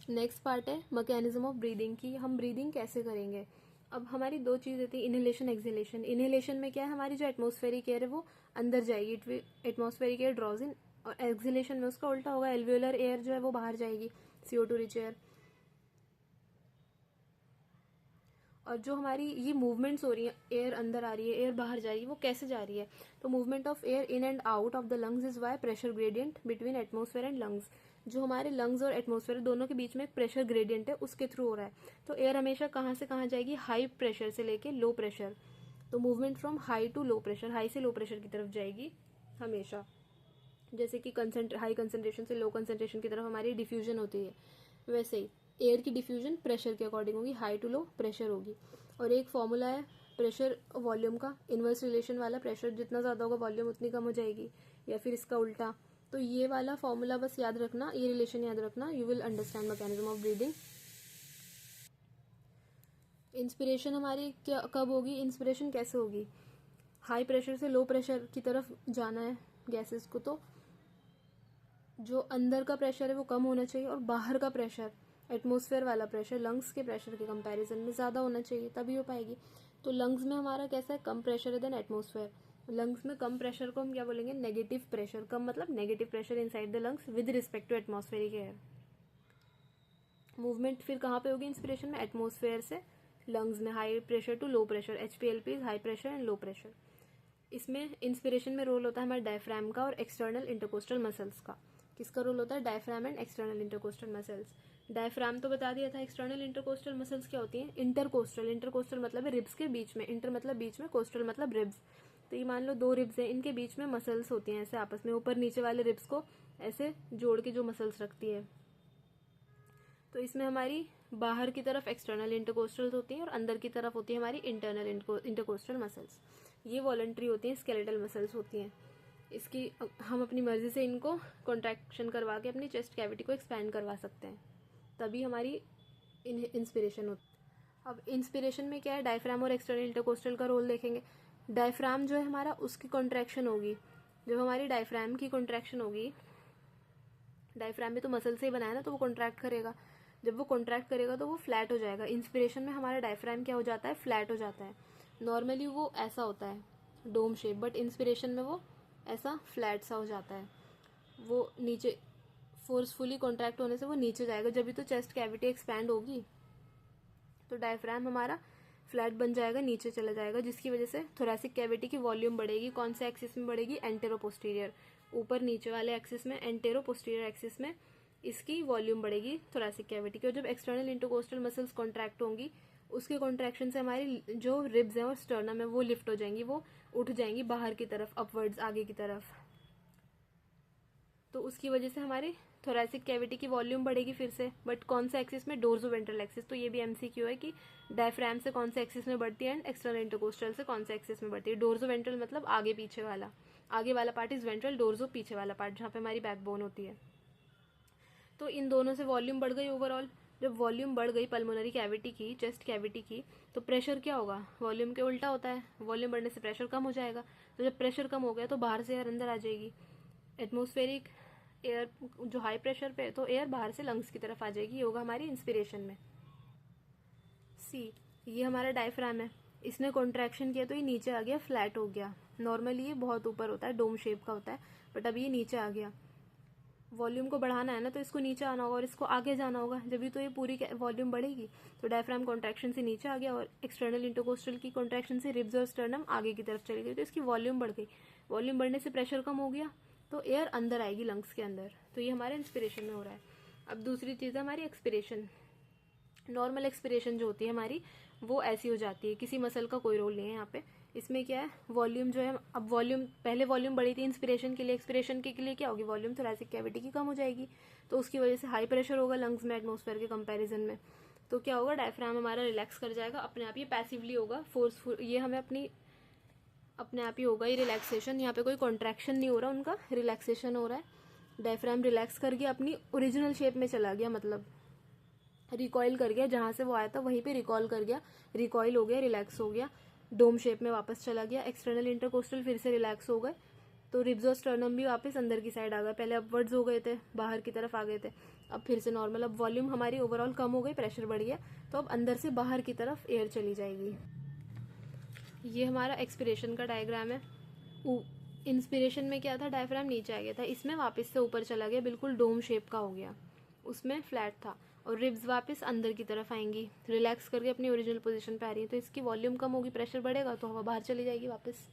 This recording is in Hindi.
नेक्स्ट पार्ट है मैकेनिज्म ऑफ ब्रीदिंग की, हम ब्रीदिंग कैसे करेंगे। अब हमारी दो चीज़ें थी, इनहेलेशन एक्सहेलेशन। इनहेलेशन में क्या है, हमारी जो एटमॉस्फेरिक एयर है वो अंदर जाएगी, एटमॉस्फेरिक एयर ड्रॉज इन, और एक्सहेलेशन में उसका उल्टा होगा, एल्वियोलर एयर जो है वो बाहर जाएगी, CO2 रिच एयर। और जो हमारी ये मूवमेंट्स हो रही है, एयर अंदर आ रही है, एयर बाहर जा रही है, वो कैसे जा रही है, तो movement of air in and out of the lungs is by pressure gradient between atmosphere and lungs. जो हमारे लंग्स और एटमॉस्फेयर दोनों के बीच में एक प्रेशर ग्रेडियंट है, उसके थ्रू हो रहा है। तो एयर हमेशा कहाँ से कहाँ जाएगी, हाई प्रेशर से लेके लो प्रेशर। तो movement from high to low pressure, high से लो प्रेशर की तरफ जाएगी हमेशा। जैसे कि हाई कंसंट्रेशन से लो कंसंट्रेशन की तरफ हमारी डिफ्यूजन होती है, वैसे ही एयर की डिफ्यूजन प्रेशर के अकॉर्डिंग होगी, हाई टू लो प्रेशर होगी। और एक फॉर्मूला है प्रेशर वॉल्यूम का, इनवर्स रिलेशन वाला, प्रेशर जितना ज़्यादा होगा वॉल्यूम उतनी कम हो जाएगी, या फिर इसका उल्टा। तो ये वाला फॉर्मूला बस याद रखना, ये रिलेशन याद रखना, you will understand mechanism of breathing. Inspiration हमारी क्या कब होगी, इंस्पिरेशन कैसे होगी, हाई प्रेशर से लो प्रेशर की तरफ जाना है गैसेस को, तो जो अंदर का प्रेशर है वो कम होना चाहिए, और बाहर का प्रेशर, एटमॉस्फेयर वाला प्रेशर लंग्स के प्रेशर के कंपैरिजन में ज़्यादा होना चाहिए, तभी हो पाएगी। तो लंग्स में हमारा कैसा है, कम प्रेशर है देन एटमॉस्फेयर। लंग्स में कम प्रेशर को हम क्या बोलेंगे, नेगेटिव प्रेशर। कम मतलब negative pressure inside the lungs with respect to atmospheric air. Movement फिर कहाँ पे होगी इंस्पिरेशन में, एटमॉस्फेयर से लंग्स में, high pressure to low pressure, HPLP is high pressure and low pressure. इसमें इंस्पिरेशन में रोल होता है हमारे डायफ्राम का और एक्सटर्नल इंटरकोस्टल मसल्स का। किसका रोल होता है, diaphragm and external intercostal muscles. Diaphragm तो बता दिया था, एक्सटर्नल इंटरकोस्टल मसल्स क्या होती हैं, इंटरकोस्टल, इंटरकोस्टल मतलब है रिब्स के बीच में, इंटर मतलब बीच में, कोस्टल मतलब रिब्स। तो ये मान लो दो रिब्स हैं, इनके बीच में मसल्स होती हैं ऐसे आपस में, ऊपर नीचे वाले रिब्स को ऐसे जोड़ के जो मसल्स रखती है। तो इसमें हमारी बाहर की तरफ एक्सटर्नल इंटरकोस्टल्स होती हैं और अंदर की तरफ होती है हमारी इंटरनल इंटरकोस्टल मसल्स। ये वॉलंटरी होती हैं, स्केलेटल मसल्स होती हैं। इसकी हम अपनी मर्जी से इनको कॉन्ट्रैक्शन करवा के अपनी चेस्ट कैविटी को एक्सपैंड करवा सकते हैं, तभी हमारी इंस्पिरेशन होती है। अब इंस्पिरेशन में क्या है, डायफ्राम और एक्सटर्नल इंटरकोस्टल का रोल देखेंगे। डायफ्राम जो है हमारा, उसकी कॉन्ट्रैक्शन होगी, जब हमारी डायफ्राम की कॉन्ट्रैक्शन होगी, डायफ्राम में तो मसल से ही बनाया ना, तो वो कॉन्ट्रैक्ट करेगा। जब वो कॉन्ट्रैक्ट करेगा तो वो फ्लैट हो जाएगा। इंस्पिरेशन में हमारा डायफ्राम क्या हो जाता है, फ्लैट हो जाता है। नॉर्मली वो ऐसा होता है डोम शेप, बट इंस्पिरेशन में वो ऐसा फ्लैट सा हो जाता है। वो नीचे फोर्सफुली कॉन्ट्रैक्ट होने से वो नीचे जाएगा, जब भी तो चेस्ट कैविटी एक्सपैंड होगी, तो डायफ्राम हमारा फ्लैट बन जाएगा, नीचे चला जाएगा, जिसकी वजह से थोरैसिक कैविटी की वॉल्यूम बढ़ेगी। कौन से एक्सिस में बढ़ेगी, एंटेरो पोस्टीरियर, ऊपर नीचे वाले एक्सिस में, एंटेरो पोस्टीरियर एक्सिस में इसकी वॉल्यूम बढ़ेगी थोरैसिक कैविटी की। और जब एक्सटर्नल इंटरकोस्टल मसल्स कॉन्ट्रैक्ट होंगी, उसके कॉन्ट्रैक्शन से हमारी जो रिब्स हैं और स्टर्नम है वो लिफ्ट हो जाएंगी, वो उठ जाएंगी बाहर की तरफ, अपवर्ड्स, आगे की तरफ। तो उसकी वजह से हमारे थोरैसिक कैविटी की वॉल्यूम बढ़ेगी फिर से, बट कौन से एक्सिस में, डोर्सो वेंट्रल एक्सिस। तो ये भी MCQ है कि डायफ्राम से कौन से एक्सिस में बढ़ती है एंड एक्सटर्नल इंटरकोस्टल से कौन से एक्सिस में बढ़ती है। डोर्सो वेंट्रल मतलब आगे पीछे वाला, आगे वाला पार्ट इज वेंट्रल, डोर्सो पीछे वाला पार्ट जहाँ पे हमारी बैकबोन होती है। तो इन दोनों से वॉल्यूम बढ़ गई ओवरऑल। जब वॉल्यूम बढ़ गई पल्मोनरी कैविटी की, चेस्ट कैविटी की, तो प्रेशर क्या होगा, वॉल्यूम के उल्टा होता है। वॉल्यूम बढ़ने से प्रेशर कम हो जाएगा, तो जब प्रेशर कम हो गया तो बाहर से एयर अंदर आ जाएगी। एटमॉस्फेरिक एयर जो हाई प्रेशर पे, तो एयर बाहर से लंग्स की तरफ आ जाएगी, ये होगा हमारी इंस्पिरेशन में। सी, ये हमारा डायफ्राम है, इसने कॉन्ट्रैक्शन किया तो ये नीचे आ गया, फ्लैट हो गया। नॉर्मली ये बहुत ऊपर होता है, डोम शेप का होता है, बट अभी ये नीचे आ गया। वॉल्यूम को बढ़ाना है ना, तो इसको नीचे आना होगा और इसको आगे जाना होगा, जब भी तो ये पूरी वॉल्यूम बढ़ेगी। तो डायफ्राम कॉन्ट्रैक्शन से नीचे आ गया और एक्सटर्नल इंटरकोस्टल की कॉन्ट्रैक्शन से रिब्स और स्टर्नम आगे की तरफ चली गई, तो इसकी वॉल्यूम बढ़ गई। वॉल्यूम बढ़ने से प्रेशर कम हो गया, तो एयर अंदर आएगी लंग्स के अंदर। तो ये हमारे इंस्पिरेशन में हो रहा है। अब दूसरी चीज़ है हमारी एक्सपिरेशन। नॉर्मल एक्सपिरेशन जो होती है हमारी, वो ऐसी हो जाती है, किसी मसल का कोई रोल नहीं है यहाँ पे। इसमें क्या है, वॉल्यूम जो है, अब वॉल्यूम, पहले वॉल्यूम बढ़ी थी इंस्पिरेशन के लिए, एक्सपिरेशन के लिए क्या होगी, वॉल्यूम थोरैसिक कैविटी की कम हो जाएगी, तो उसकी वजह से हाई प्रेशर होगा लंग्स में एटमॉस्फेयर के कंपैरिजन में। तो क्या होगा, डायफ्राम हमारा रिलैक्स कर जाएगा अपने आप, ये पैसिवली होगा, फोर्सफुल, ये हमें अपने आप ही होगा ये रिलैक्सेशन। यहाँ पे कोई कॉन्ट्रैक्शन नहीं हो रहा, उनका रिलैक्सेशन हो रहा है। डायफ्राम रिलैक्स करके अपनी ओरिजिनल शेप में चला गया, मतलब रिकॉइल कर गया, जहां से वो आया था वहीं पे रिकॉल कर गया, रिकॉइल हो गया, रिलैक्स हो गया, डोम शेप में वापस चला गया। एक्सटर्नल इंटरकोस्टल फिर से रिलैक्स हो गए, तो रिब्स और स्टर्नम भी वापस अंदर की साइड आ गए, पहले अपवर्ड्स हो गए थे, बाहर की तरफ आ गए थे, अब फिर से नॉर्मल, अब वॉल्यूम हमारी ओवरऑल कम हो गई, प्रेशर बढ़ गया, तो अब अंदर से बाहर की तरफ एयर चली जाएगी। ये हमारा एक्सपिरेशन का डायग्राम है। इंस्पिरेशन में क्या था, डायफ्राम नीचे आ गया था, इसमें वापस से ऊपर चला गया, बिल्कुल डोम शेप का हो गया, उसमें फ्लैट था, और रिब्स वापस अंदर की तरफ आएंगी, रिलैक्स करके अपनी ओरिजिनल पोजीशन पे आ रही है, तो इसकी वॉल्यूम कम होगी, प्रेशर बढ़ेगा तो हवा बाहर चली जाएगी वापस।